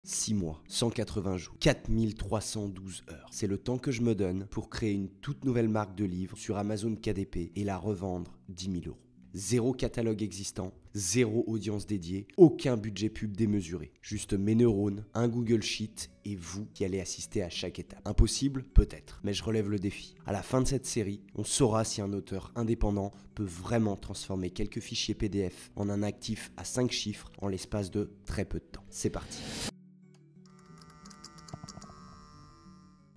6 mois, 180 jours, 4312 heures. C'est le temps que je me donne pour créer une toute nouvelle marque de livres sur Amazon KDP et la revendre 10 000 euros. Zéro catalogue existant, zéro audience dédiée, aucun budget pub démesuré. Juste mes neurones, un Google Sheet et vous qui allez assister à chaque étape. Impossible? Peut-être, mais je relève le défi. À la fin de cette série, on saura si un auteur indépendant peut vraiment transformer quelques fichiers PDF en un actif à 5 chiffres en l'espace de très peu de temps. C'est parti.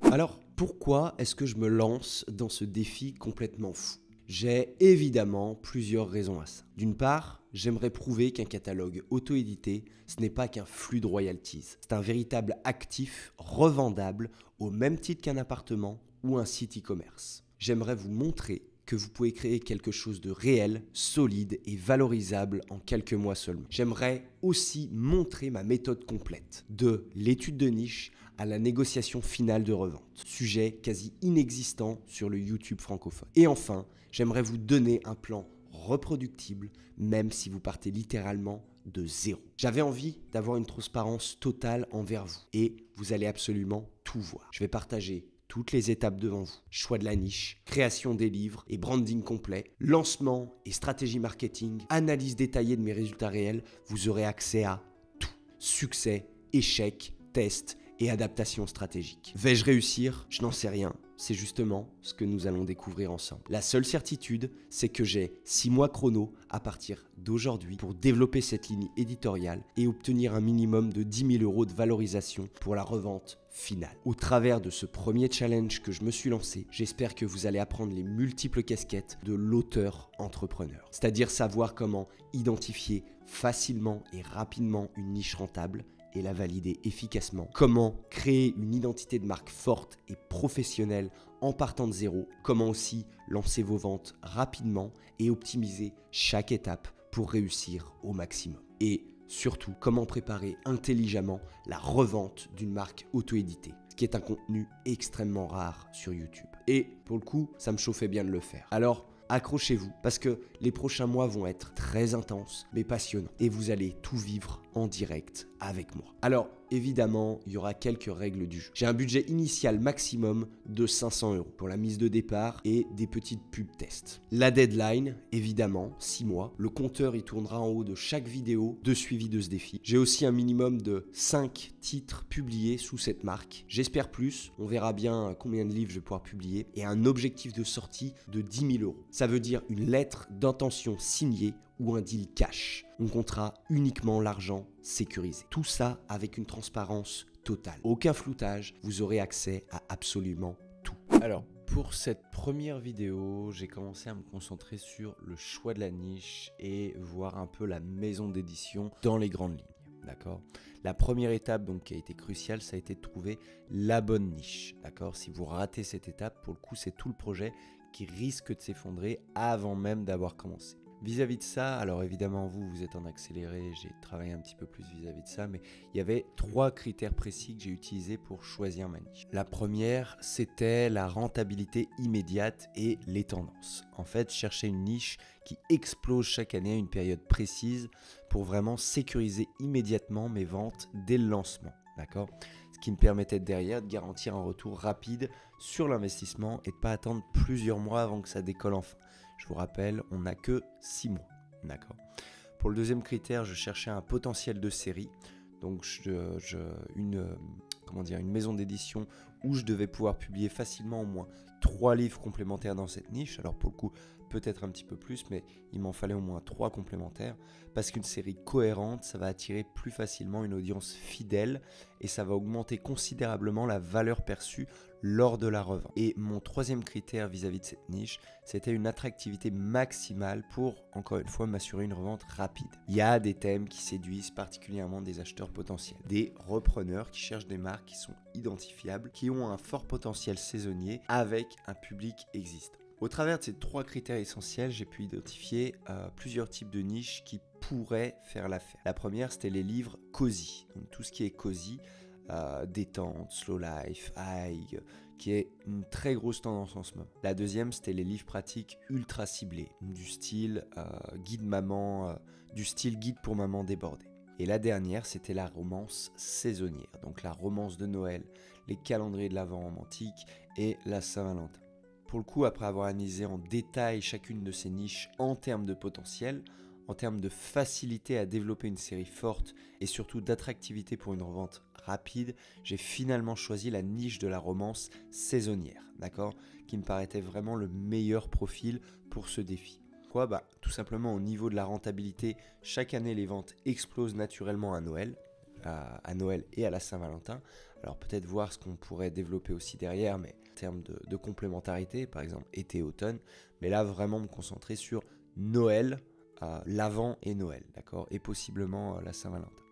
Alors, pourquoi est-ce que je me lance dans ce défi complètement fou ? J'ai évidemment plusieurs raisons à ça. D'une part, j'aimerais prouver qu'un catalogue auto-édité, ce n'est pas qu'un flux de royalties. C'est un véritable actif revendable au même titre qu'un appartement ou un site e-commerce. J'aimerais vous montrer que vous pouvez créer quelque chose de réel, solide et valorisable en quelques mois seulement. J'aimerais aussi montrer ma méthode complète, de l'étude de niche à la négociation finale de revente, sujet quasi inexistant sur le YouTube francophone. Et enfin, j'aimerais vous donner un plan reproductible, même si vous partez littéralement de zéro. J'avais envie d'avoir une transparence totale envers vous et vous allez absolument tout voir. Je vais partager toutes les étapes devant vous. Choix de la niche, création des livres et branding complet, lancement et stratégie marketing, analyse détaillée de mes résultats réels, vous aurez accès à tout. Succès, échec, test et adaptation stratégique. Vais-je réussir? Je n'en sais rien. C'est justement ce que nous allons découvrir ensemble. La seule certitude, c'est que j'ai 6 mois chrono à partir d'aujourd'hui pour développer cette ligne éditoriale et obtenir un minimum de 10 000 euros de valorisation pour la revente finale. Au travers de ce premier challenge que je me suis lancé, j'espère que vous allez apprendre les multiples casquettes de l'auteur-entrepreneur. C'est-à-dire savoir comment identifier facilement et rapidement une niche rentable et la valider efficacement. Comment créer une identité de marque forte et professionnelle en partant de zéro. Comment aussi lancer vos ventes rapidement et optimiser chaque étape pour réussir au maximum. Et surtout, comment préparer intelligemment la revente d'une marque auto-éditée, ce qui est un contenu extrêmement rare sur YouTube. Et pour le coup, ça me chauffait bien de le faire. Alors, accrochez-vous parce que les prochains mois vont être très intenses mais passionnants et vous allez tout vivre en direct avec moi. Alors évidemment, il y aura quelques règles du jeu. J'ai un budget initial maximum de 500 euros pour la mise de départ et des petites pubs tests. La deadline, évidemment, 6 mois. Le compteur y tournera en haut de chaque vidéo de suivi de ce défi. J'ai aussi un minimum de 5 titres publiés sous cette marque. J'espère plus, on verra bien combien de livres je vais pouvoir publier et un objectif de sortie de 10 000 euros. Ça veut dire une lettre d'intention signée ou un deal cash. On comptera uniquement l'argent sécurisé. Tout ça avec une transparence totale. Aucun floutage, vous aurez accès à absolument tout. Alors, pour cette première vidéo, j'ai commencé à me concentrer sur le choix de la niche et voir un peu la maison d'édition dans les grandes lignes. D'accord. La première étape donc qui a été cruciale, ça a été de trouver la bonne niche. D'accord. Si vous ratez cette étape, pour le coup, c'est tout le projet qui risque de s'effondrer avant même d'avoir commencé. Vis-à-vis de ça, alors évidemment vous êtes en accéléré, j'ai travaillé un petit peu plus vis-à-vis de ça, mais il y avait 3 critères précis que j'ai utilisés pour choisir ma niche. La première, c'était la rentabilité immédiate et les tendances. En fait, chercher une niche qui explose chaque année à une période précise pour vraiment sécuriser immédiatement mes ventes dès le lancement. D'accord ? Ce qui me permettait derrière de garantir un retour rapide sur l'investissement et de ne pas attendre plusieurs mois avant que ça décolle enfin. Je vous rappelle, on n'a que 6 mois. D'accord. Pour le deuxième critère, je cherchais un potentiel de série. Donc une maison d'édition où je devais pouvoir publier facilement au moins 3 livres complémentaires dans cette niche. Alors pour le coup, peut-être un petit peu plus, mais il m'en fallait au moins 3 complémentaires parce qu'une série cohérente, ça va attirer plus facilement une audience fidèle et ça va augmenter considérablement la valeur perçue lors de la revente. Et mon troisième critère vis-à-vis de cette niche, c'était une attractivité maximale pour, encore une fois, m'assurer une revente rapide. Il y a des thèmes qui séduisent particulièrement des acheteurs potentiels, des repreneurs qui cherchent des marques qui sont identifiables, qui ont un fort potentiel saisonnier avec un public existant. Au travers de ces 3 critères essentiels, j'ai pu identifier plusieurs types de niches qui pourraient faire l'affaire. La première, c'était les livres cozy. Donc tout ce qui est cozy, détente, slow life, high, qui est une très grosse tendance en ce moment. La deuxième, c'était les livres pratiques ultra ciblés, du style guide pour maman débordée. Et la dernière, c'était la romance saisonnière, donc la romance de Noël, les calendriers de l'Avent romantique et la Saint-Valentin. Pour le coup, après avoir analysé en détail chacune de ces niches en termes de potentiel, en termes de facilité à développer une série forte et surtout d'attractivité pour une revente rapide, j'ai finalement choisi la niche de la romance saisonnière, d'accord, qui me paraissait vraiment le meilleur profil pour ce défi. Pourquoi ? Tout simplement au niveau de la rentabilité, chaque année les ventes explosent naturellement à Noël et à la Saint-Valentin. Alors peut-être voir ce qu'on pourrait développer aussi derrière, mais en termes de complémentarité, par exemple été-automne, mais là vraiment me concentrer sur Noël, l'Avent et Noël, d'accord, et possiblement la Saint-Valentin.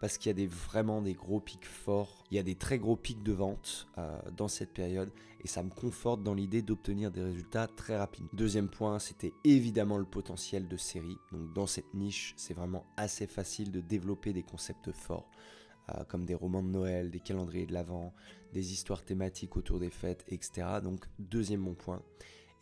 Parce qu'il y a vraiment des gros pics forts, il y a des très gros pics de vente dans cette période et ça me conforte dans l'idée d'obtenir des résultats très rapides. Deuxième point, c'était évidemment le potentiel de série. Donc dans cette niche, c'est vraiment assez facile de développer des concepts forts comme des romans de Noël, des calendriers de l'Avent, des histoires thématiques autour des fêtes, etc. Donc deuxième bon point.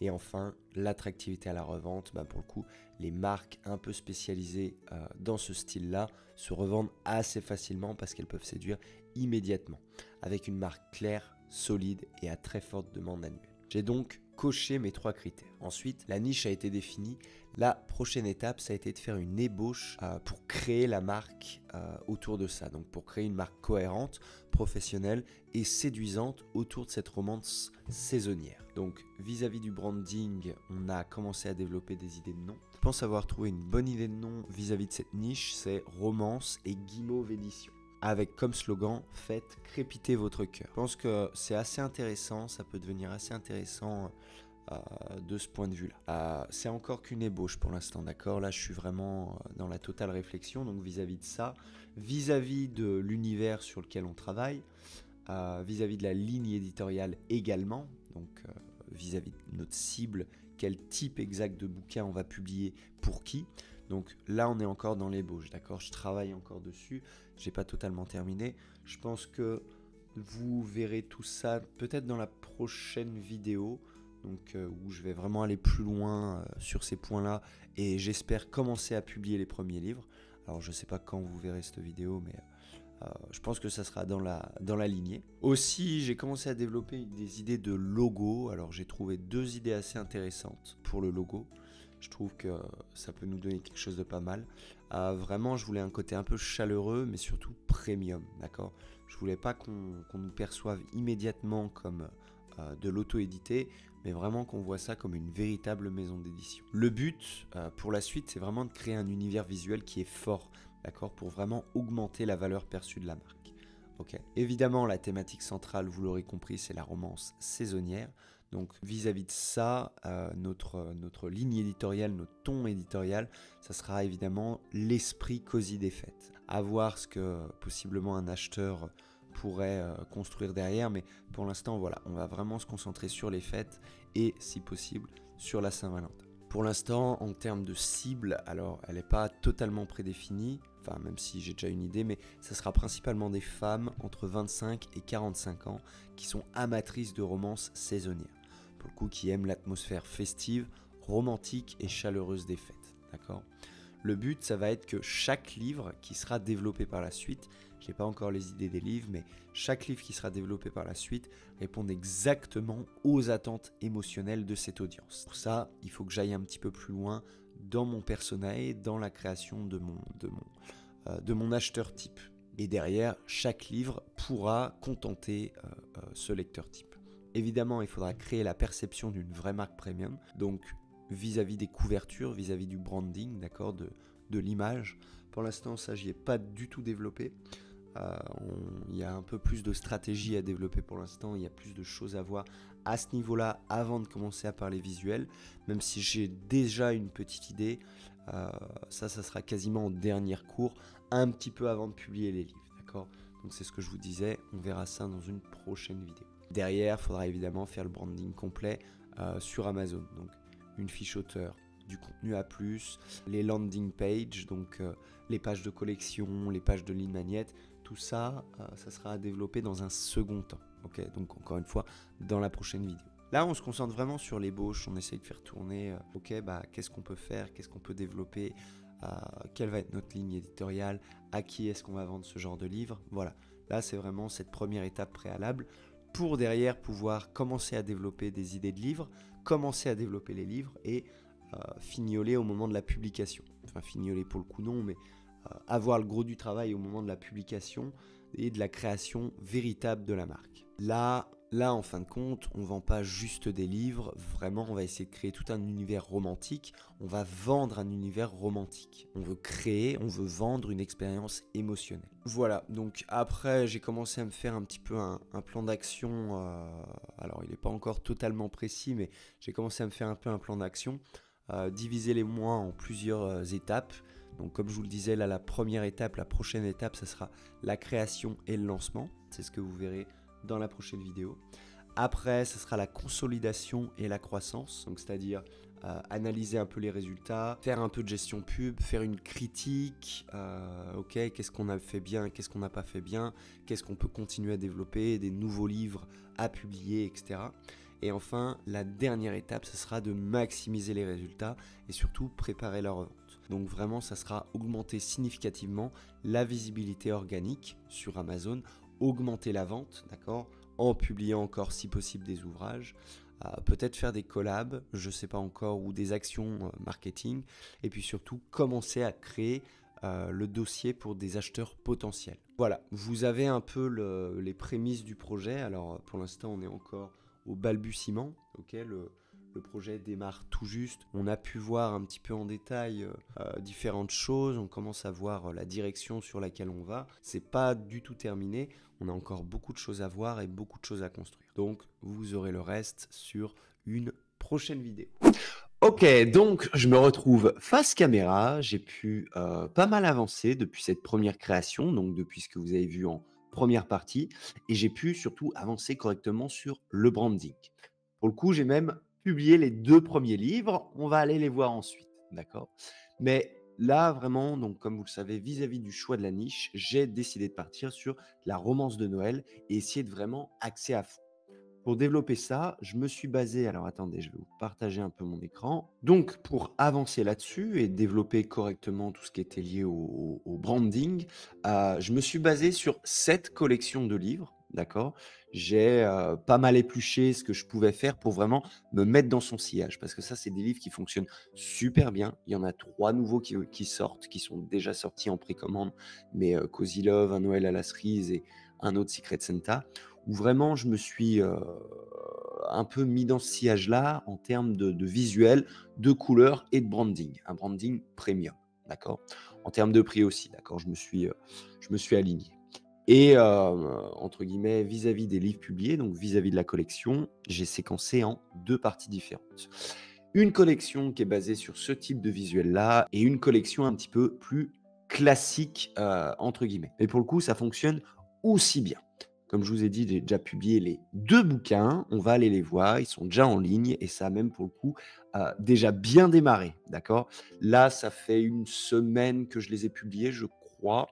Et enfin, l'attractivité à la revente, pour le coup, les marques un peu spécialisées dans ce style-là se revendent assez facilement parce qu'elles peuvent séduire immédiatement, avec une marque claire, solide et à très forte demande annuelle. J'ai donc coché mes 3 critères. Ensuite, la niche a été définie. La prochaine étape, ça a été de faire une ébauche pour créer la marque autour de ça. Donc pour créer une marque cohérente, professionnelle et séduisante autour de cette romance saisonnière. Donc vis-à-vis du branding, on a commencé à développer des idées de nom. Je pense avoir trouvé une bonne idée de nom vis-à-vis de cette niche, c'est Romance et Guimauve Édition. Avec comme slogan « Faites crépiter votre cœur ». Je pense que c'est assez intéressant, ça peut devenir assez intéressant de ce point de vue-là. C'est encore qu'une ébauche pour l'instant, d'accord ? Là, je suis vraiment dans la totale réflexion, donc vis-à-vis de ça, vis-à-vis de l'univers sur lequel on travaille, vis-à-vis de la ligne éditoriale également, donc vis-à-vis de notre cible, quel type exact de bouquin on va publier pour qui. Donc là, on est encore dans l'ébauche, d'accord ? Je travaille encore dessus, j'ai pas totalement terminé. Je pense que vous verrez tout ça peut-être dans la prochaine vidéo, donc où je vais vraiment aller plus loin sur ces points-là et j'espère commencer à publier les premiers livres. Alors je sais pas quand vous verrez cette vidéo, mais je pense que ça sera dans la lignée. Aussi, j'ai commencé à développer des idées de logo. Alors j'ai trouvé 2 idées assez intéressantes pour le logo. Je trouve que ça peut nous donner quelque chose de pas mal. Vraiment, je voulais un côté un peu chaleureux, mais surtout premium, d'accord ? Je voulais pas qu'on nous perçoive immédiatement comme de l'auto-édité, mais vraiment qu'on voit ça comme une véritable maison d'édition. Le but pour la suite, c'est vraiment de créer un univers visuel qui est fort, d'accord ? Pour vraiment augmenter la valeur perçue de la marque. Okay. Évidemment, la thématique centrale, vous l'aurez compris, c'est la romance saisonnière. Donc vis-à-vis de ça, notre ligne éditoriale, notre ton éditorial, ça sera évidemment l'esprit cosy des fêtes. À voir ce que possiblement un acheteur pourrait construire derrière, mais pour l'instant, voilà, on va vraiment se concentrer sur les fêtes et, si possible, sur la Saint-Valentin. Pour l'instant, en termes de cible, alors elle n'est pas totalement prédéfinie, enfin même si j'ai déjà une idée, mais ça sera principalement des femmes entre 25 et 45 ans qui sont amatrices de romances saisonnières. Pour le coup, qui aiment l'atmosphère festive, romantique et chaleureuse des fêtes, d'accord ? Le but, ça va être que chaque livre qui sera développé par la suite, je n'ai pas encore les idées des livres, mais chaque livre qui sera développé par la suite réponde exactement aux attentes émotionnelles de cette audience. Pour ça, il faut que j'aille un petit peu plus loin dans mon persona et dans la création de mon acheteur type. Et derrière, chaque livre pourra contenter ce lecteur type. Évidemment, il faudra créer la perception d'une vraie marque premium, donc vis-à-vis des couvertures, vis-à-vis du branding, d'accord, de l'image. Pour l'instant, ça, j'y ai pas du tout développé. Il y a un peu plus de stratégie à développer pour l'instant, il y a plus de choses à voir à ce niveau-là avant de commencer à parler visuel, même si j'ai déjà une petite idée, ça sera quasiment en dernier cours, un petit peu avant de publier les livres, d'accord ? Donc c'est ce que je vous disais, on verra ça dans une prochaine vidéo. Derrière, il faudra évidemment faire le branding complet sur Amazon, donc une fiche auteur, du contenu à plus, les landing pages, donc les pages de collection, les pages de ligne magnète, tout ça, ça sera à développer dans un second temps. Okay, donc encore une fois, dans la prochaine vidéo. Là, on se concentre vraiment sur l'ébauche, on essaye de faire tourner, qu'est-ce qu'on peut faire, qu'est-ce qu'on peut développer quelle va être notre ligne éditoriale, à qui est-ce qu'on va vendre ce genre de livre. Voilà, là c'est vraiment cette première étape préalable pour derrière pouvoir commencer à développer des idées de livres, commencer à développer les livres et fignoler au moment de la publication. Enfin fignoler pour le coup non, mais avoir le gros du travail au moment de la publication et de la création véritable de la marque. Là, en fin de compte, on ne vend pas juste des livres, vraiment, on va essayer de créer tout un univers romantique, on va vendre un univers romantique. On veut vendre une expérience émotionnelle. Voilà, donc après, j'ai commencé à me faire un petit peu un plan d'action, alors il n'est pas encore totalement précis, mais j'ai commencé à me faire un peu un plan d'action, diviser les mois en plusieurs étapes. Donc comme je vous le disais, là, la prochaine étape, ça sera la création et le lancement, c'est ce que vous verrez dans la prochaine vidéo. Après, ce sera la consolidation et la croissance, donc c'est-à-dire analyser un peu les résultats, faire un peu de gestion pub, faire une critique, ok, qu'est-ce qu'on a fait bien, qu'est-ce qu'on n'a pas fait bien, qu'est-ce qu'on peut continuer à développer, des nouveaux livres à publier, etc. Et enfin, la dernière étape, ce sera de maximiser les résultats et surtout préparer leur vente. Donc vraiment, ça sera augmenter significativement la visibilité organique sur Amazon, augmenter la vente, d'accord, en publiant encore si possible des ouvrages, peut-être faire des collabs, je ne sais pas encore, ou des actions marketing, et puis surtout commencer à créer le dossier pour des acheteurs potentiels. Voilà, vous avez un peu les prémices du projet. Alors pour l'instant on est encore au balbutiement, ok, le projet démarre tout juste. On a pu voir un petit peu en détail différentes choses. On commence à voir la direction sur laquelle on va. C'est pas du tout terminé. On a encore beaucoup de choses à voir et beaucoup de choses à construire. Donc, vous aurez le reste sur une prochaine vidéo. Ok, donc je me retrouve face caméra. J'ai pu pas mal avancer depuis cette première création, donc depuis ce que vous avez vu en première partie, et j'ai pu surtout avancer correctement sur le branding. Pour le coup, j'ai même publié les 2 premiers livres. On va aller les voir ensuite, d'accord? Mais là, vraiment, donc comme vous le savez, vis-à-vis du choix de la niche, j'ai décidé de partir sur la romance de Noël et essayer de vraiment axer à fond. Pour développer ça, je me suis basé, alors attendez, je vais vous partager un peu mon écran. Donc, pour avancer là-dessus et développer correctement tout ce qui était lié au branding, je me suis basé sur 7 collections de livres, d'accord? J'ai pas mal épluché ce que je pouvais faire pour vraiment me mettre dans son sillage, parce que ça, c'est des livres qui fonctionnent super bien. Il y en a 3 nouveaux qui sortent, qui sont déjà sortis en précommande, mais Cozy Love, Un Noël à la cerise et un autre Secret Santa, où vraiment je me suis un peu mis dans ce sillage-là en termes de visuel, de couleurs et de branding. Un branding premium, d'accord? En termes de prix aussi, d'accord? Je me suis aligné. Et entre guillemets, vis-à-vis des livres publiés, donc vis-à-vis de la collection, j'ai séquencé en 2 parties différentes. Une collection qui est basée sur ce type de visuel-là et une collection un petit peu plus classique, entre guillemets. Et pour le coup, ça fonctionne aussi bien. Comme je vous ai dit, j'ai déjà publié les 2 bouquins, on va aller les voir, ils sont déjà en ligne et ça a même pour le coup, déjà bien démarré, d'accord? Là, ça fait 1 semaine que je les ai publiés, je crois.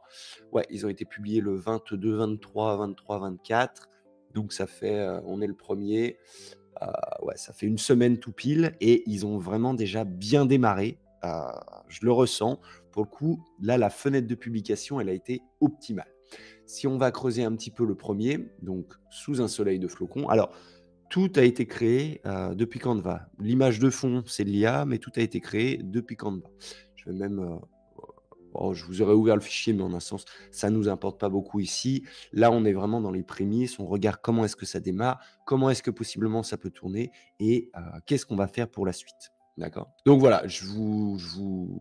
Ouais, ils ont été publiés le 22, 23, 23, 24, donc ça fait, on est le 1er, ouais, ça fait 1 semaine tout pile et ils ont vraiment déjà bien démarré, je le ressens. Pour le coup, là, la fenêtre de publication, elle a été optimale. Si on va creuser un petit peu le premier, donc Sous un soleil de flocons, alors tout a été créé depuis Canva. L'image de fond, c'est de l'IA, mais tout a été créé depuis Canva. Je vais même, je vous aurais ouvert le fichier, mais en un sens, ça ne nous importe pas beaucoup ici. Là, on est vraiment dans les prémices, on regarde comment est-ce que ça démarre, comment est-ce que possiblement ça peut tourner et qu'est-ce qu'on va faire pour la suite. D'accord. Donc voilà, je vous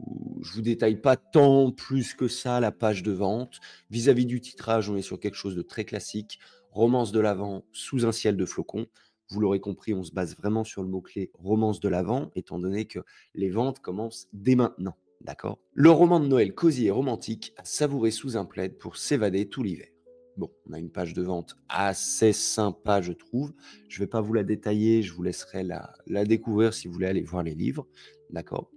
détaille pas tant plus que ça la page de vente. Vis-à-vis du titrage, on est sur quelque chose de très classique. Romance de l'Avent sous un ciel de flocons. Vous l'aurez compris, on se base vraiment sur le mot-clé romance de l'Avent, étant donné que les ventes commencent dès maintenant. D'accord. Le roman de Noël cosy et romantique à savourer sous un plaid pour s'évader tout l'hiver. Bon, on a une page de vente assez sympa, je trouve. Je ne vais pas vous la détailler, je vous laisserai la découvrir si vous voulez aller voir les livres. D'accord.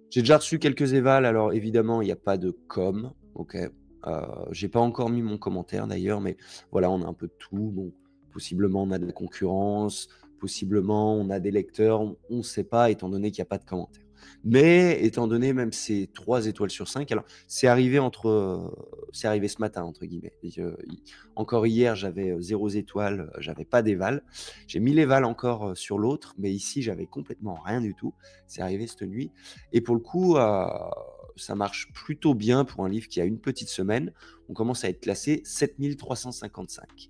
J'ai déjà reçu quelques évals, alors évidemment, il n'y a pas de com, ok. J'ai pas encore mis mon commentaire d'ailleurs, mais voilà, on a un peu de tout. Bon, possiblement on a de la concurrence, possiblement on a des lecteurs, on ne sait pas, étant donné qu'il n'y a pas de commentaire. Mais étant donné même ces 3 étoiles sur 5, alors c'est arrivé ce matin entre guillemets. Encore hier, j'avais 0 étoile, j'avais pas d'éval. J'ai mis l'éval encore sur l'autre, mais ici, j'avais complètement rien du tout. C'est arrivé cette nuit. Et pour le coup, ça marche plutôt bien pour un livre qui a une petite semaine. On commence à être classé 7355.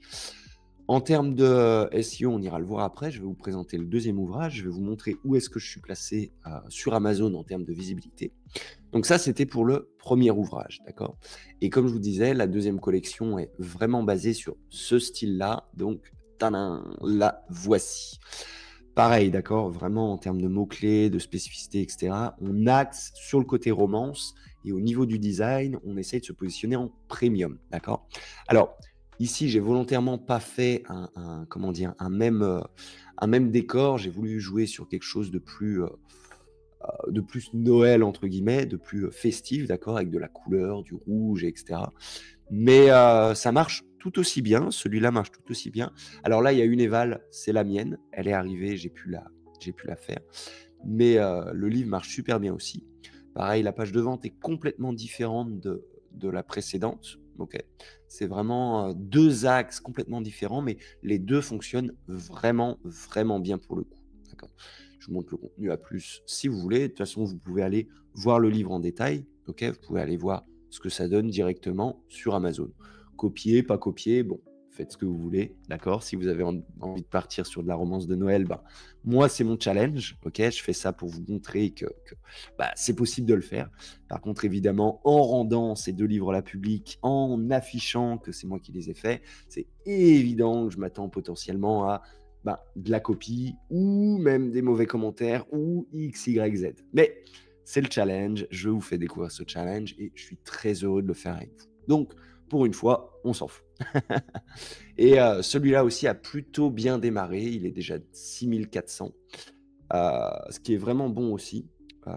En termes de SEO, on ira le voir après. Je vais vous présenter le deuxième ouvrage. Je vais vous montrer où est-ce que je suis placé sur Amazon en termes de visibilité. Donc ça, c'était pour le premier ouvrage, d'accord? Et comme je vous disais, la deuxième collection est vraiment basée sur ce style-là. Donc, tadam, la voici. Pareil, d'accord? Vraiment en termes de mots-clés, de spécificité, etc. On axe sur le côté romance et au niveau du design, on essaye de se positionner en premium, d'accord? Alors, ici, j'ai volontairement pas fait comment dire, un même décor. J'ai voulu jouer sur quelque chose de plus Noël entre guillemets, de plus festif, d'accord, avec de la couleur, du rouge, etc. Mais ça marche tout aussi bien. Celui-là marche tout aussi bien. Alors là, il y a une éval, c'est la mienne. Elle est arrivée, j'ai pu la faire. Mais le livre marche super bien aussi. Pareil, la page de vente est complètement différente de la précédente. Ok, c'est vraiment deux axes complètement différents, mais les deux fonctionnent vraiment, vraiment bien pour le coup. D'accord. Je vous montre le contenu à plus si vous voulez. De toute façon, vous pouvez aller voir le livre en détail. Ok, vous pouvez aller voir ce que ça donne directement sur Amazon. Copier, pas copier, bon, faites ce que vous voulez, d'accord? Si vous avez envie de partir sur de la romance de Noël, ben, moi, c'est mon challenge, ok? Je fais ça pour vous montrer que bah, c'est possible de le faire. Par contre, évidemment, en rendant ces deux livres-là publics, en affichant que c'est moi qui les ai faits, c'est évident que je m'attends potentiellement à de la copie ou même des mauvais commentaires ou X, Y, Z. Mais c'est le challenge, je vous fais découvrir ce challenge et je suis très heureux de le faire avec vous. Donc, pour une fois, on s'en fout. Et celui-là aussi a plutôt bien démarré, il est déjà 6400, ce qui est vraiment bon aussi, heu,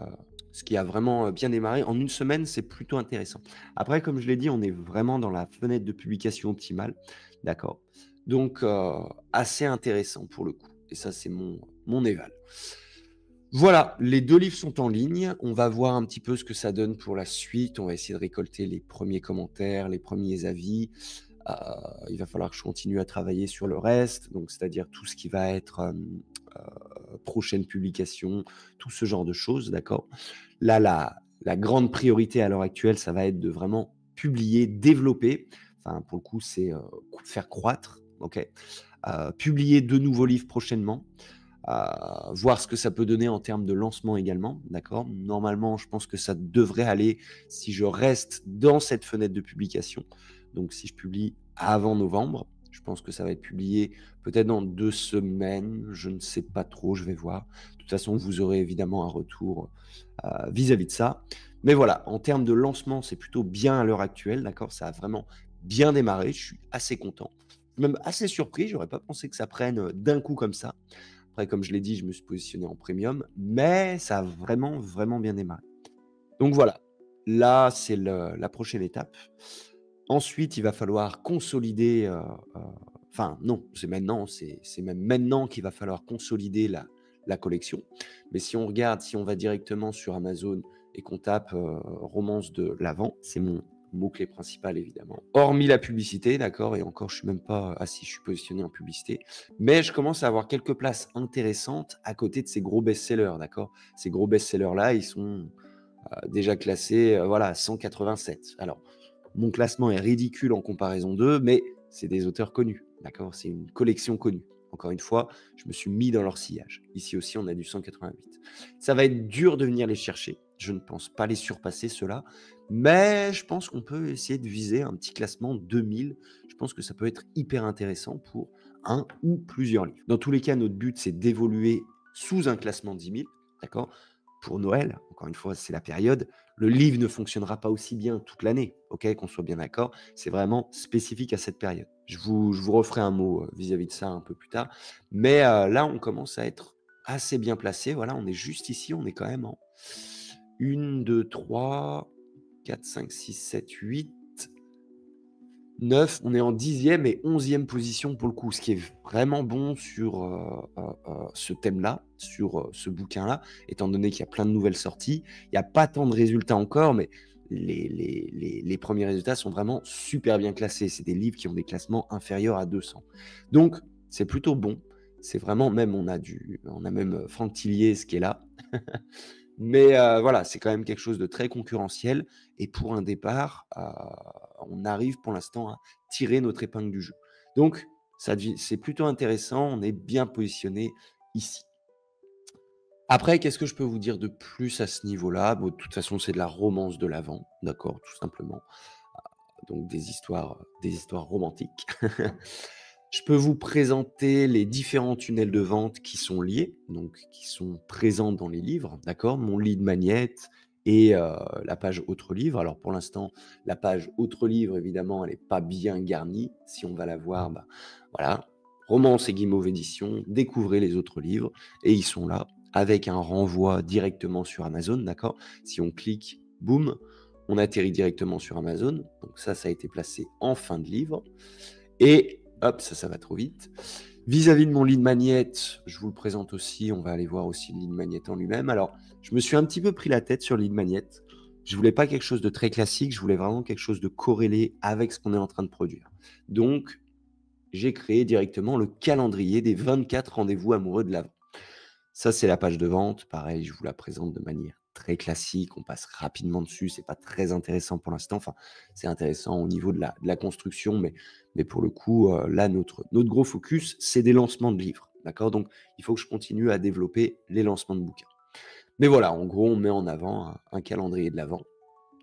ce qui a vraiment bien démarré. En une semaine, c'est plutôt intéressant. Après, comme je l'ai dit, on est vraiment dans la fenêtre de publication optimale, d'accord? Donc assez intéressant pour le coup et ça, c'est mon éval. Voilà, les 2 livres sont en ligne. On va voir un petit peu ce que ça donne pour la suite. On va essayer de récolter les premiers commentaires, les premiers avis. Heu, il va falloir que je continue à travailler sur le reste, donc c'est-à-dire tout ce qui va être, prochaine publication, tout ce genre de choses, d'accord? Là, la grande priorité à l'heure actuelle, ça va être de vraiment publier, développer, enfin pour le coup, c'est, faire croître, OK? Publier de nouveaux livres prochainement, voir ce que ça peut donner en termes de lancement également, d'accord? Normalement, je pense que ça devrait aller si je reste dans cette fenêtre de publication. Donc si je publie avant novembre, je pense que ça va être publié peut-être dans 2 semaines, je ne sais pas trop, je vais voir. De toute façon, vous aurez évidemment un retour, vis-à-vis de ça. Mais voilà, en termes de lancement, c'est plutôt bien à l'heure actuelle, d'accord? Ça a vraiment bien démarré, je suis assez content. Même assez surpris, j'aurais pas pensé que ça prenne, d'un coup comme ça. Après, comme je l'ai dit, je me suis positionné en premium, mais ça a vraiment, vraiment bien démarré. Donc voilà, là, c'est la prochaine étape. Ensuite, il va falloir consolider, enfin non, c'est maintenant, c'est même maintenant qu'il va falloir consolider la collection. Mais si on regarde, si on va directement sur Amazon et qu'on tape, romance de l'Avent, c'est mon mot-clé principal évidemment. Hormis la publicité, d'accord? Et encore, je suis même pas ah si, je suis positionné en publicité, mais je commence à avoir quelques places intéressantes à côté de ces gros best-sellers, d'accord? Ces gros best-sellers là, ils sont, déjà classés, voilà, 187. Alors mon classement est ridicule en comparaison d'eux, mais c'est des auteurs connus, d'accord? C'est une collection connue. Encore une fois, je me suis mis dans leur sillage. Ici aussi, on a du 188. Ça va être dur de venir les chercher. Je ne pense pas les surpasser, ceux-là. Mais je pense qu'on peut essayer de viser un petit classement 2000. Je pense que ça peut être hyper intéressant pour un ou plusieurs livres. Dans tous les cas, notre but, c'est d'évoluer sous un classement 10 000, d'accord? Pour Noël, encore une fois, c'est la période. Le livre ne fonctionnera pas aussi bien toute l'année, OK? Qu'on soit bien d'accord. C'est vraiment spécifique à cette période. Je vous referai un mot, vis-à-vis de ça un peu plus tard. Mais, là, on commence à être assez bien placé. Voilà, on est juste ici, on est quand même en 1, 2, 3, 4, 5, 6, 7, 8, 9, on est en 10e et 11e position pour le coup, ce qui est vraiment bon sur ce thème-là, sur ce bouquin-là, étant donné qu'il y a plein de nouvelles sorties. Il n'y a pas tant de résultats encore, mais les premiers résultats sont vraiment super bien classés. C'est des livres qui ont des classements inférieurs à 200. Donc, c'est plutôt bon. C'est vraiment, même, on a même Franck Tillier, ce qui est là. Mais voilà, c'est quand même quelque chose de très concurrentiel. Et pour un départ, on arrive pour l'instant à tirer notre épingle du jeu. Donc, c'est plutôt intéressant. On est bien positionné ici. Après, qu'est-ce que je peux vous dire de plus à ce niveau-là? Bon, de toute façon, c'est de la romance de l'Avent, d'accord, tout simplement. Donc des histoires romantiques. Je peux vous présenter les différents tunnels de vente qui sont liés, donc qui sont présents dans les livres, d'accord? Mon lead magnet et la page autres livres. Alors pour l'instant, la page autres livres, évidemment, elle n'est pas bien garnie. Si on va la voir, bah, voilà, Romance et Guimauve Édition, découvrez les autres livres et ils sont là avec un renvoi directement sur Amazon, d'accord? Si on clique, boum, on atterrit directement sur Amazon. Donc ça a été placé en fin de livre. Et hop, ça va trop vite. Vis-à-vis de mon lead magnet, je vous le présente aussi. On va aller voir aussi le lead magnet en lui-même. Alors, je me suis un petit peu pris la tête sur le lead magnet. Je voulais pas quelque chose de très classique. Je voulais vraiment quelque chose de corrélé avec ce qu'on est en train de produire. Donc, j'ai créé directement le calendrier des 24 rendez-vous amoureux de l'Avent. Ça, c'est la page de vente. Pareil, je vous la présente de manière très classique. On passe rapidement dessus. C'est pas très intéressant pour l'instant. Enfin, c'est intéressant au niveau de la construction, mais pour le coup, là, notre gros focus, c'est des lancements de livres. D'accord? Donc, il faut que je continue à développer les lancements de bouquins. Mais voilà, en gros, on met en avant un calendrier de l'Avent,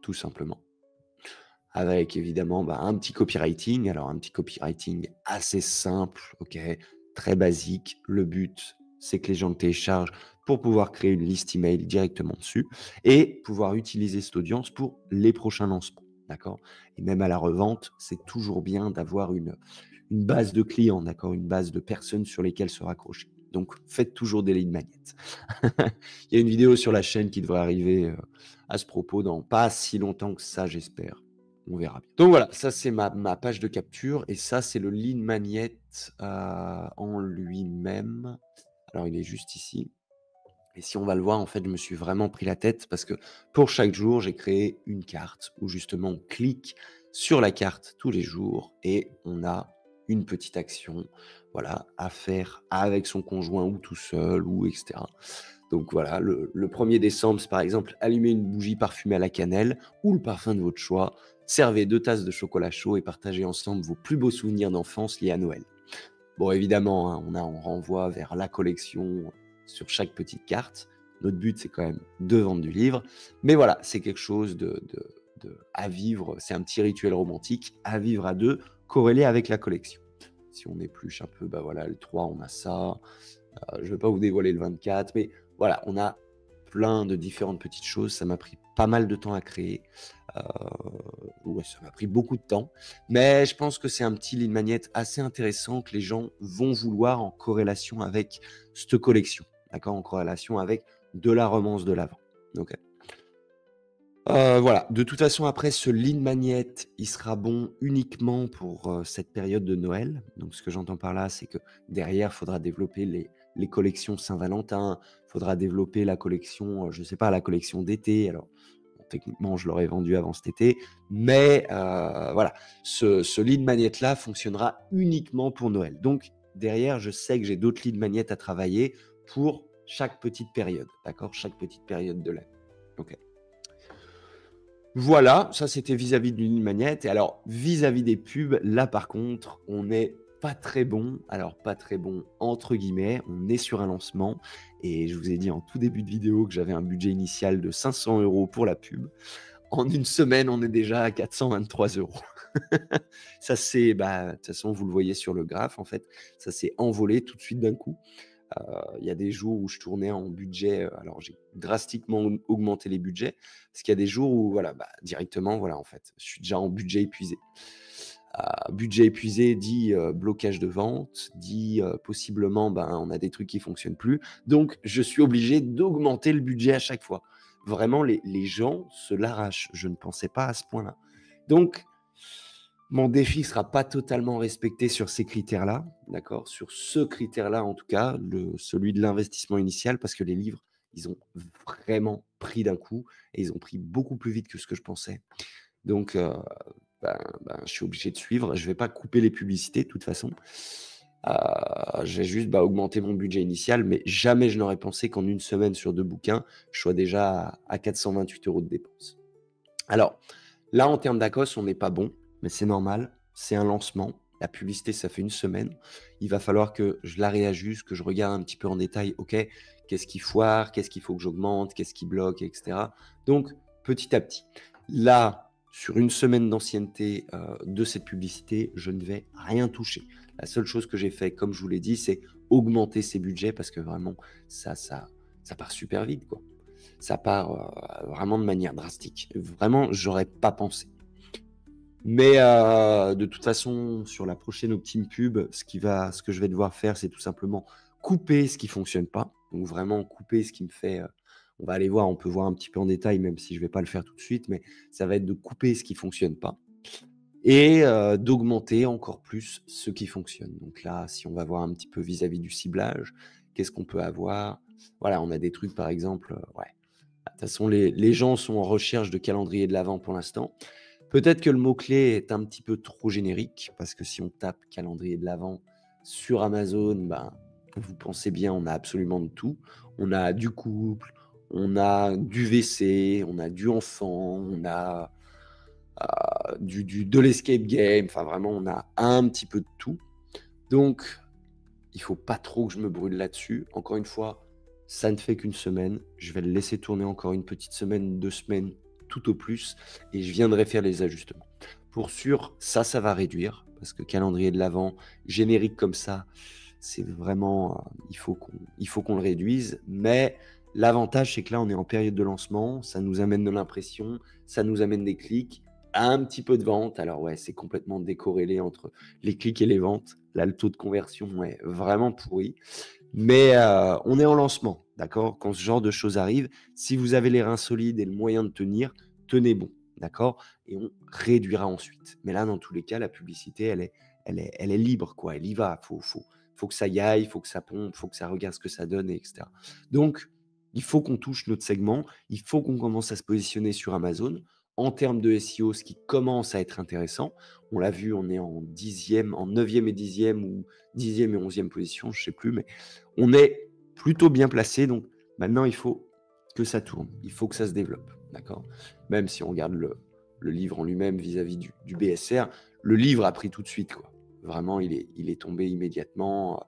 tout simplement. Avec évidemment un petit copywriting. Alors, un petit copywriting assez simple, ok, très basique. Le but, c'est que les gens le téléchargent pour pouvoir créer une liste email directement dessus et pouvoir utiliser cette audience pour les prochains lancements. D'accord? Et même à la revente, c'est toujours bien d'avoir une base de clients, d'accord? Une base de personnes sur lesquelles se raccrocher. Donc, faites toujours des lead magnets. Il y a une vidéo sur la chaîne qui devrait arriver à ce propos dans pas si longtemps que ça, j'espère. On verra bien. Donc voilà, ça c'est ma page de capture et ça c'est le lead magnet en lui-même. Alors il est juste ici. Et si on va le voir, en fait, je me suis vraiment pris la tête parce que pour chaque jour, j'ai créé une carte où justement on clique sur la carte tous les jours et on a une petite action, voilà, à faire avec son conjoint ou tout seul ou etc. Donc voilà, le 1er décembre, c'est par exemple allumer une bougie parfumée à la cannelle ou le parfum de votre choix, servez 2 tasses de chocolat chaud et partagez ensemble vos plus beaux souvenirs d'enfance liés à Noël. Bon, évidemment, hein, on renvoie vers la collection sur chaque petite carte. Notre but, c'est quand même de vendre du livre. Mais voilà, c'est quelque chose à vivre. C'est un petit rituel romantique à vivre à deux, corrélé avec la collection. Si on épluche un peu, bah voilà, le 3, on a ça. Je ne vais pas vous dévoiler le 24, mais voilà, on a plein de différentes petites choses. Ça m'a pris pas mal de temps à créer. Ouais, ça m'a pris beaucoup de temps. Mais je pense que c'est un petit lead magnet assez intéressant que les gens vont vouloir en corrélation avec cette collection. D'accord? En corrélation avec de la romance de l'avant. Ok. Voilà. De toute façon, après, ce lead magnet, il sera bon uniquement pour cette période de Noël. Donc, ce que j'entends par là, c'est que derrière, il faudra développer les collections Saint-Valentin. Il faudra développer la collection, je ne sais pas, la collection d'été. Alors, bon, techniquement, je l'aurais vendu avant cet été. Mais voilà, ce lead magnet-là fonctionnera uniquement pour Noël. Donc, derrière, je sais que j'ai d'autres lead magnets à travailler pour chaque petite période. D'accord? Chaque petite période de l'année. OK. Voilà, ça c'était vis-à-vis de lead magnet. Et alors, vis-à-vis des pubs, là par contre, on n'est pas très bon. Alors, pas très bon entre guillemets. On est sur un lancement. Et je vous ai dit en tout début de vidéo que j'avais un budget initial de 500 € pour la pub. En une semaine, on est déjà à 423 €. Ça c'est, de toute façon, vous le voyez sur le graphe, en fait, ça s'est envolé tout de suite d'un coup. Il y a des jours où je tournais en budget, alors j'ai drastiquement augmenté les budgets, parce qu'il y a des jours où voilà, directement, voilà, en fait, je suis déjà en budget épuisé. Budget épuisé dit blocage de vente, dit possiblement, on a des trucs qui fonctionnent plus. Donc, je suis obligé d'augmenter le budget à chaque fois. Vraiment, les gens se l'arrachent. Je ne pensais pas à ce point-là. Donc, Mon défi ne sera pas totalement respecté sur ces critères-là, d'accord? Sur ce critère-là, en tout cas, celui de l'investissement initial, parce que les livres, ils ont vraiment pris d'un coup et ils ont pris beaucoup plus vite que ce que je pensais. Donc, je suis obligé de suivre. Je vais pas couper les publicités de toute façon. Je vais juste, augmenter mon budget initial, mais jamais je n'aurais pensé qu'en une semaine sur 2 bouquins, je sois déjà à 428 € de dépenses. Alors, là, en termes d'ACOS, on n'est pas bon, mais c'est normal, c'est un lancement. La publicité, ça fait une semaine. Il va falloir que je la réajuste, que je regarde un petit peu en détail, OK, qu'est-ce qui foire, qu'est-ce qu'il faut que j'augmente, qu'est-ce qui bloque, et cetera. Donc, petit à petit. Là, sur une semaine d'ancienneté, de cette publicité, je ne vais rien toucher. La seule chose que j'ai fait, comme je vous l'ai dit, c'est augmenter ces budgets parce que vraiment, ça part super vite, quoi. Ça part, vraiment de manière drastique. Vraiment, j'aurais pas pensé. Mais, de toute façon, sur la prochaine Optime Pub, ce que je vais devoir faire, c'est tout simplement couper ce qui fonctionne pas. Donc vraiment couper ce qui me fait, on va aller voir, on peut voir un petit peu en détail, même si je vais pas le faire tout de suite, mais ça va être de couper ce qui fonctionne pas et d'augmenter encore plus ce qui fonctionne. Donc là, si on va voir un petit peu vis-à-vis du ciblage, qu'est-ce qu'on peut avoir? Voilà, on a des trucs par exemple, ouais. De toute façon, les gens sont en recherche de calendrier de l'avent pour l'instant. Peut-être que le mot-clé est un petit peu trop générique, parce que si on tape calendrier de l'avent sur Amazon, vous pensez bien, on a absolument de tout. On a du couple, on a du WC, on a du enfant, on a de l'escape game, enfin vraiment, on a un petit peu de tout. Donc, il faut pas trop que je me brûle là-dessus. Encore une fois, ça ne fait qu'une semaine. Je vais le laisser tourner encore une petite semaine, 2 semaines, tout au plus, et je viendrai faire les ajustements. Pour sûr, ça va réduire, parce que calendrier de l'avent, générique comme ça, c'est vraiment, il faut qu'on le réduise. Mais l'avantage, c'est que là, on est en période de lancement, ça nous amène de l'impression, ça nous amène des clics, un petit peu de vente. Alors ouais, c'est complètement décorrélé entre les clics et les ventes. Là, le taux de conversion est vraiment pourri. Mais on est en lancement, d'accord? Quand ce genre de choses arrive, si vous avez les reins solides et le moyen de tenir, tenez bon, d'accord? Et on réduira ensuite. Mais là, dans tous les cas, la publicité, elle est libre, quoi. Elle y va. Faut que ça y aille, faut que ça pompe, faut que ça regarde ce que ça donne, et cetera. Donc, il faut qu'on touche notre segment, il faut qu'on commence à se positionner sur Amazon. En termes de SEO, ce qui commence à être intéressant, on l'a vu, on est en 10e, en 9e et 10e ou 10e et 11e position, je sais plus, mais on est plutôt bien placé. Donc maintenant, il faut que ça tourne, il faut que ça se développe, d'accord? Même si on regarde le livre en lui-même vis-à-vis du BSR, le livre a pris tout de suite, quoi. Vraiment, il est tombé immédiatement,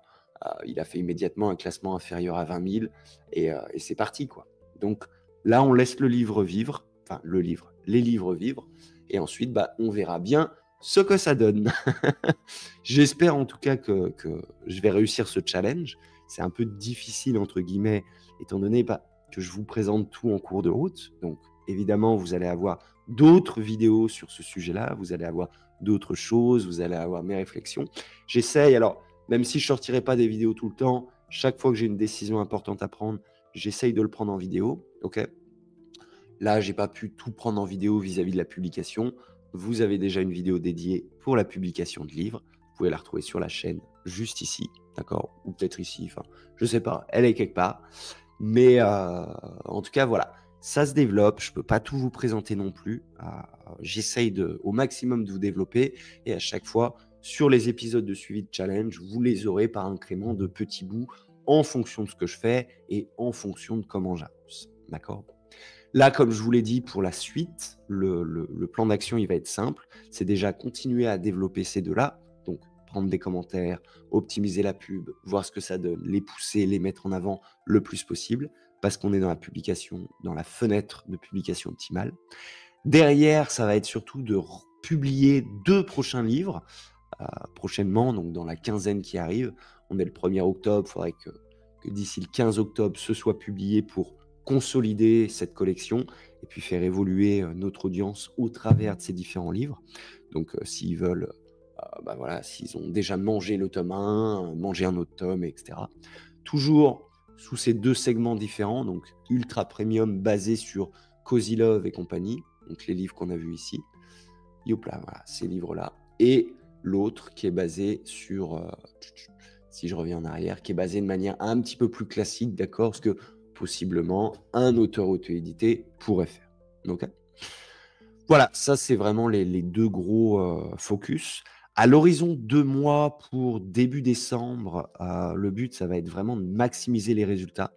il a fait immédiatement un classement inférieur à 20 000 et c'est parti, quoi. Donc là, on laisse le livre vivre, enfin les livres vivre, et ensuite, on verra bien ce que ça donne. J'espère en tout cas que je vais réussir ce challenge. C'est un peu difficile, entre guillemets, étant donné que je vous présente tout en cours de route. Donc, évidemment, vous allez avoir d'autres vidéos sur ce sujet-là, vous allez avoir d'autres choses, vous allez avoir mes réflexions. J'essaye, alors, même si je ne sortirai pas des vidéos tout le temps, chaque fois que j'ai une décision importante à prendre, j'essaye de le prendre en vidéo, ok? Là, j'ai pas pu tout prendre en vidéo vis-à-vis de la publication. Vous avez déjà une vidéo dédiée pour la publication de livres. Vous pouvez la retrouver sur la chaîne, juste ici, d'accord? Ou peut-être ici, enfin, je sais pas, elle est quelque part. Mais en tout cas, voilà, ça se développe. Je peux pas tout vous présenter non plus. J'essaye au maximum de vous développer. Et à chaque fois, sur les épisodes de suivi de challenge, vous les aurez par incrément de petits bouts en fonction de ce que je fais et en fonction de comment j'avance. D'accord? Là, comme je vous l'ai dit, pour la suite, le plan d'action, il va être simple. C'est déjà continuer à développer ces deux-là. Donc, prendre des commentaires, optimiser la pub, voir ce que ça donne, les pousser, les mettre en avant le plus possible, parce qu'on est dans la publication, dans la fenêtre de publication optimale. Derrière, ça va être surtout de publier 2 prochains livres prochainement, donc dans la quinzaine qui arrive. On est le 1er octobre, il faudrait que d'ici le 15 octobre, ce soit publié pour consolider cette collection et puis faire évoluer notre audience au travers de ces différents livres. Donc, s'ils veulent, voilà, s'ils ont déjà mangé le tome 1, mangé un autre tome, etc. Toujours sous ces 2 segments différents, donc ultra premium basé sur Cozy Love et compagnie, donc les livres qu'on a vus ici. Yop là, voilà, ces livres-là. et l'autre qui est basé sur, si je reviens en arrière, qui est basé de manière un petit peu plus classique, d'accord? Ce que possiblement un auteur auto-édité pourrait faire. OK? Voilà, ça c'est vraiment les 2 gros, focus. À l'horizon 2 mois pour début décembre, le but ça va être vraiment de maximiser les résultats,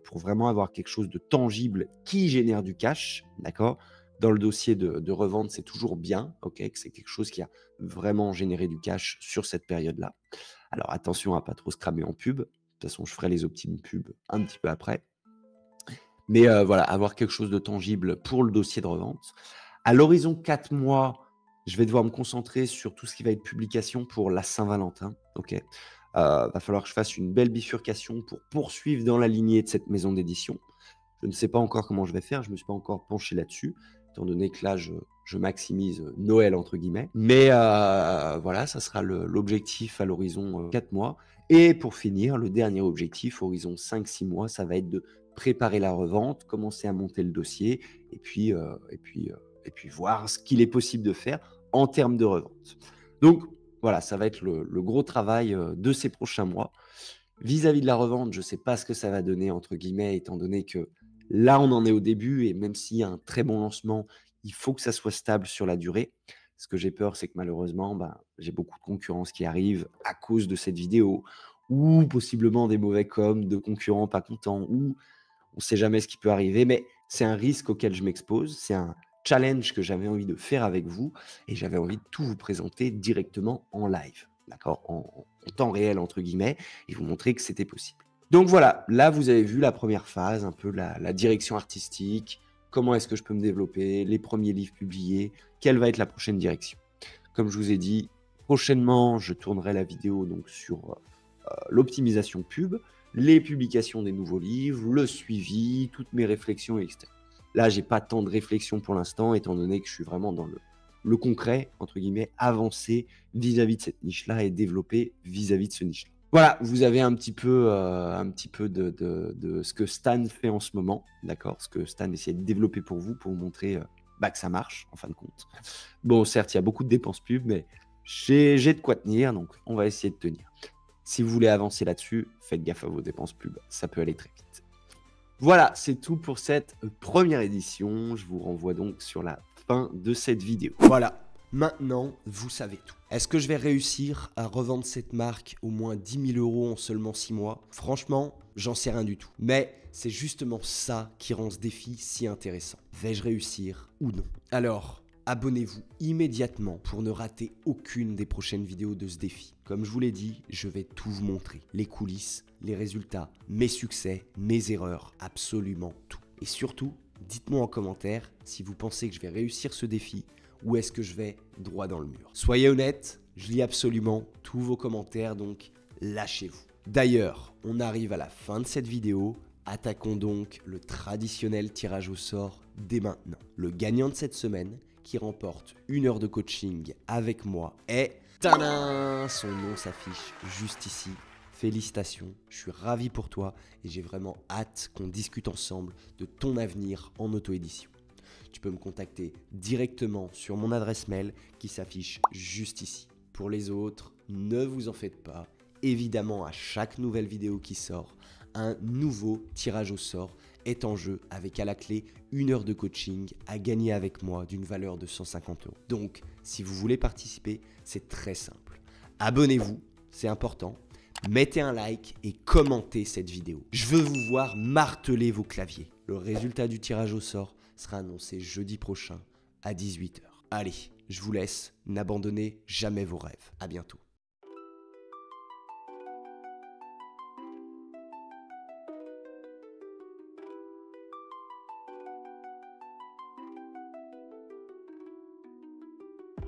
pour vraiment avoir quelque chose de tangible qui génère du cash, d'accord? Dans le dossier de revente, c'est toujours bien, OK, que c'est quelque chose qui a vraiment généré du cash sur cette période-là. Alors attention à pas trop se cramer en pub. De toute façon, je ferai les optimes pubs un petit peu après. Mais voilà, avoir quelque chose de tangible pour le dossier de revente. À l'horizon 4 mois, je vais devoir me concentrer sur tout ce qui va être publication pour la Saint-Valentin, OK? Va falloir que je fasse une belle bifurcation pour poursuivre dans la lignée de cette maison d'édition. Je ne sais pas encore comment je vais faire, je ne me suis pas encore penché là-dessus, étant donné que là, je maximise, «Noël» entre guillemets. Mais voilà, ça sera l'objectif à l'horizon, 4 mois. Et pour finir, le dernier objectif, horizon 5-6 mois, ça va être de préparer la revente, commencer à monter le dossier et puis voir ce qu'il est possible de faire en termes de revente. Donc voilà, ça va être le gros travail, de ces prochains mois. Vis-à-vis de la revente, je ne sais pas ce que ça va donner entre guillemets, étant donné que là, on en est au début et même s'il y a un très bon lancement, il faut que ça soit stable sur la durée. Ce que j'ai peur, c'est que malheureusement, ben, j'ai beaucoup de concurrence qui arrive à cause de cette vidéo ou possiblement des mauvais coms de concurrents pas contents ou on ne sait jamais ce qui peut arriver, mais c'est un risque auquel je m'expose. C'est un challenge que j'avais envie de faire avec vous et j'avais envie de tout vous présenter directement en live, d'accord, en temps réel, entre guillemets, et vous montrer que c'était possible. Donc voilà, là, vous avez vu la première phase, un peu la direction artistique, comment est-ce que je peux me développer, les premiers livres publiés, quelle va être la prochaine direction. Comme je vous ai dit, prochainement, je tournerai la vidéo donc sur l'optimisation pub, les publications des nouveaux livres, le suivi, toutes mes réflexions, etc. Là, j'ai pas tant de réflexion pour l'instant, étant donné que je suis vraiment dans le concret, entre guillemets, avancer vis-à-vis de cette niche-là et développer vis-à-vis de ce niche-là. Voilà, vous avez un petit peu de ce que Stan fait en ce moment, d'accord? Ce que Stan essaie de développer pour vous montrer que ça marche, en fin de compte. Bon, certes, il y a beaucoup de dépenses pub, mais j'ai de quoi tenir, donc on va essayer de tenir. Si vous voulez avancer là-dessus, faites gaffe à vos dépenses pub, ça peut aller très vite. Voilà, c'est tout pour cette première édition. Je vous renvoie donc sur la fin de cette vidéo. Voilà, maintenant, vous savez tout. Est-ce que je vais réussir à revendre cette marque au moins 10 000 € en seulement 6 mois? Franchement, j'en sais rien du tout. Mais c'est justement ça qui rend ce défi si intéressant. Vais-je réussir ou non? Alors, abonnez-vous immédiatement pour ne rater aucune des prochaines vidéos de ce défi. Comme je vous l'ai dit, je vais tout vous montrer. Les coulisses, les résultats, mes succès, mes erreurs, absolument tout. Et surtout, dites-moi en commentaire si vous pensez que je vais réussir ce défi ou est-ce que je vais droit dans le mur. Soyez honnête, je lis absolument tous vos commentaires, donc lâchez-vous. D'ailleurs, on arrive à la fin de cette vidéo. Attaquons donc le traditionnel tirage au sort dès maintenant. Le gagnant de cette semaine qui remporte 1 heure de coaching avec moi est... Tadam! Son nom s'affiche juste ici. Félicitations, je suis ravi pour toi et j'ai vraiment hâte qu'on discute ensemble de ton avenir en auto-édition. Tu peux me contacter directement sur mon adresse mail qui s'affiche juste ici. Pour les autres, ne vous en faites pas. Évidemment, à chaque nouvelle vidéo qui sort, un nouveau tirage au sort est en jeu avec à la clé 1 heure de coaching à gagner avec moi d'une valeur de 150 €. Donc, si vous voulez participer, c'est très simple. Abonnez-vous, c'est important. Mettez un like et commentez cette vidéo. Je veux vous voir marteler vos claviers. Le résultat du tirage au sort sera annoncé jeudi prochain à 18 h. Allez, je vous laisse. N'abandonnez jamais vos rêves. À bientôt.